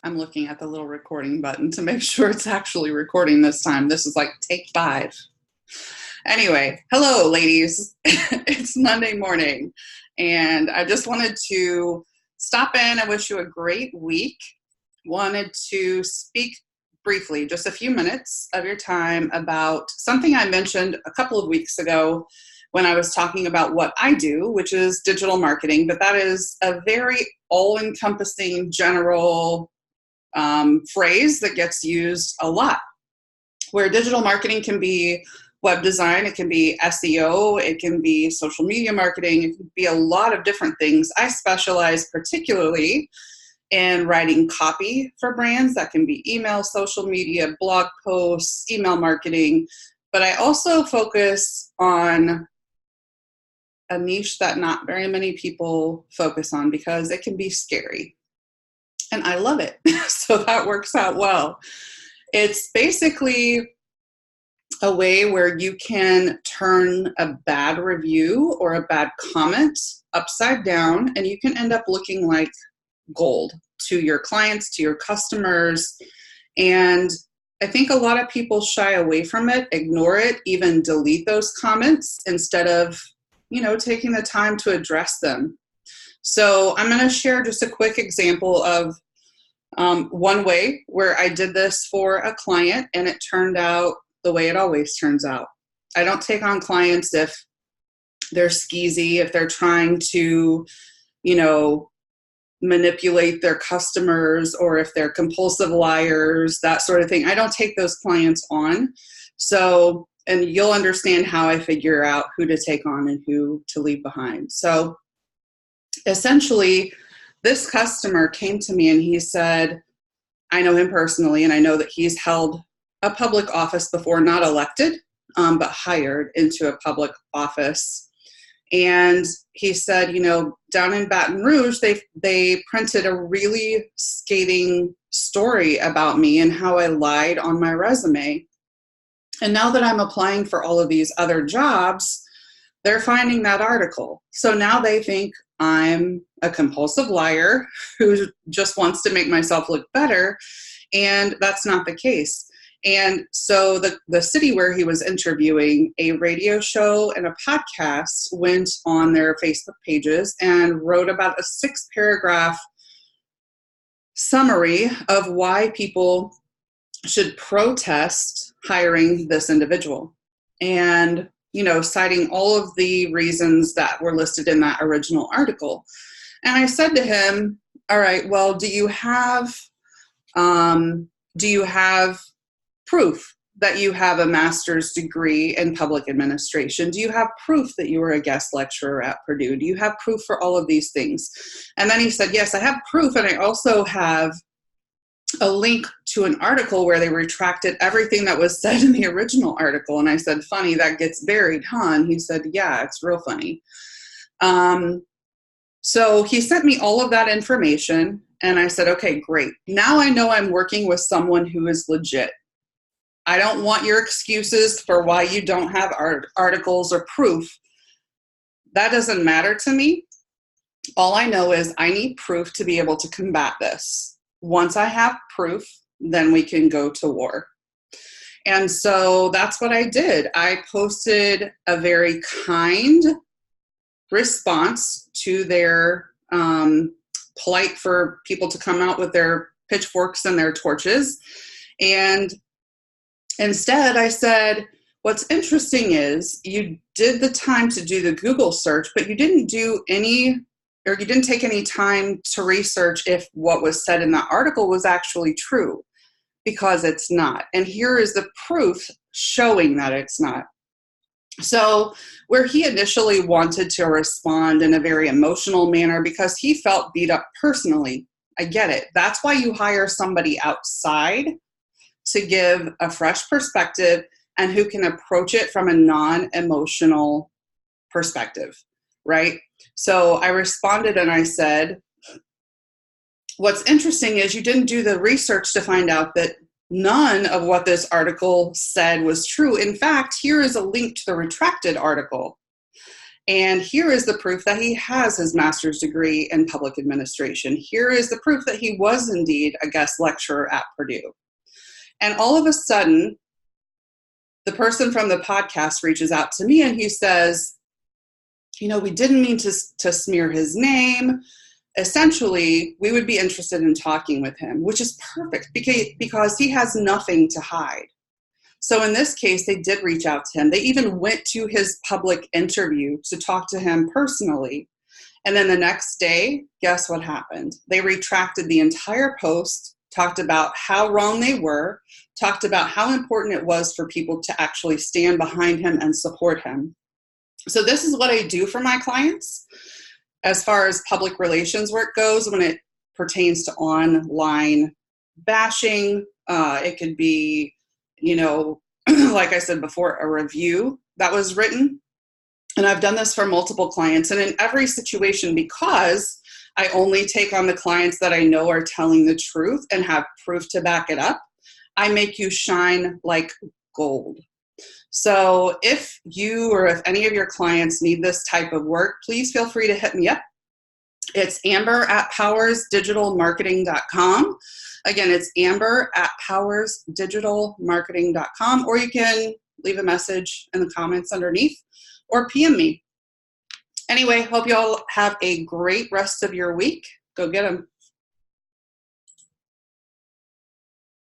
I'm looking at the little recording button to make sure it's actually recording this time. This is like take 5. Anyway, hello, ladies. It's Monday morning, and I just wanted to stop in and wish you a great week. Wanted to speak briefly, just a few minutes of your time, about something I mentioned a couple of weeks ago when I was talking about what I do, which is digital marketing, but that is a very all-encompassing general phrase that gets used a lot, where digital marketing can be web design, it can be SEO, it can be social media marketing, it can be a lot of different things. I specialize particularly in writing copy for brands. That can be email, social media, blog posts, email marketing, but I also focus on a niche that not very many people focus on because it can be scary. And I love it. So that works out well. It's basically a way where you can turn a bad review or a bad comment upside down, and you can end up looking like gold to your clients, to your customers. And I think a lot of people shy away from it, ignore it, even delete those comments instead of, taking the time to address them. So I'm going to share just a quick example of one way where I did this for a client, and it turned out the way it always turns out. I don't take on clients if they're skeezy, if they're trying to, manipulate their customers, or if they're compulsive liars, that sort of thing. I don't take those clients on. So, and you'll understand how I figure out who to take on and who to leave behind. So essentially, this customer came to me and he said, I know him personally, and I know that he's held a public office before, not elected, but hired into a public office. And he said, down in Baton Rouge, they printed a really scathing story about me and how I lied on my resume. And now that I'm applying for all of these other jobs, they're finding that article. So now they think I'm a compulsive liar who just wants to make myself look better. And that's not the case. And so the city where he was interviewing, a radio show and a podcast, went on their Facebook pages and wrote about a 6-paragraph summary of why people should protest hiring this individual. And, citing all of the reasons that were listed in that original article. And I said to him, all right, well, do you have proof that you have a master's degree in public administration? Do you have proof that you were a guest lecturer at Purdue? Do you have proof for all of these things? And then he said, yes, I have proof. And I also have a link to an article where they retracted everything that was said in the original article. And I said, funny, that gets buried, huh? And he said, yeah, it's real funny. So he sent me all of that information. And I said, okay, great. Now I know I'm working with someone who is legit. I don't want your excuses for why you don't have articles or proof. That doesn't matter to me. All I know is I need proof to be able to combat this. Once I have proof, then we can go to war. And so that's what I did. I posted a very kind response to their plight for people to come out with their pitchforks and their torches. And instead, I said, what's interesting is you did the time to do the Google search, but you didn't take any time to research if what was said in that article was actually true, because it's not. And here is the proof showing that it's not. So where he initially wanted to respond in a very emotional manner because he felt beat up personally, I get it. That's why you hire somebody outside to give a fresh perspective and who can approach it from a non-emotional perspective, right? So I responded and I said, what's interesting is you didn't do the research to find out that none of what this article said was true. In fact, here is a link to the retracted article. And here is the proof that he has his master's degree in public administration. Here is the proof that he was indeed a guest lecturer at Purdue. And all of a sudden, the person from the podcast reaches out to me and he says, you know, we didn't mean to smear his name. Essentially, we would be interested in talking with him, which is perfect because he has nothing to hide. So in this case, they did reach out to him. They even went to his public interview to talk to him personally. And then the next day, guess what happened? They retracted the entire post, talked about how wrong they were, talked about how important it was for people to actually stand behind him and support him. So this is what I do for my clients as far as public relations work goes when it pertains to online bashing. It could be, you know, like I said before, a review that was written. And I've done this for multiple clients. And in every situation, because I only take on the clients that I know are telling the truth and have proof to back it up, I make you shine like gold. So if you or if any of your clients need this type of work, please feel free to hit me up. It's amber@powersdigitalmarketing.com. Again, it's amber@powersdigitalmarketing.com, or you can leave a message in the comments underneath or PM me. Anyway, hope you all have a great rest of your week. Go get them.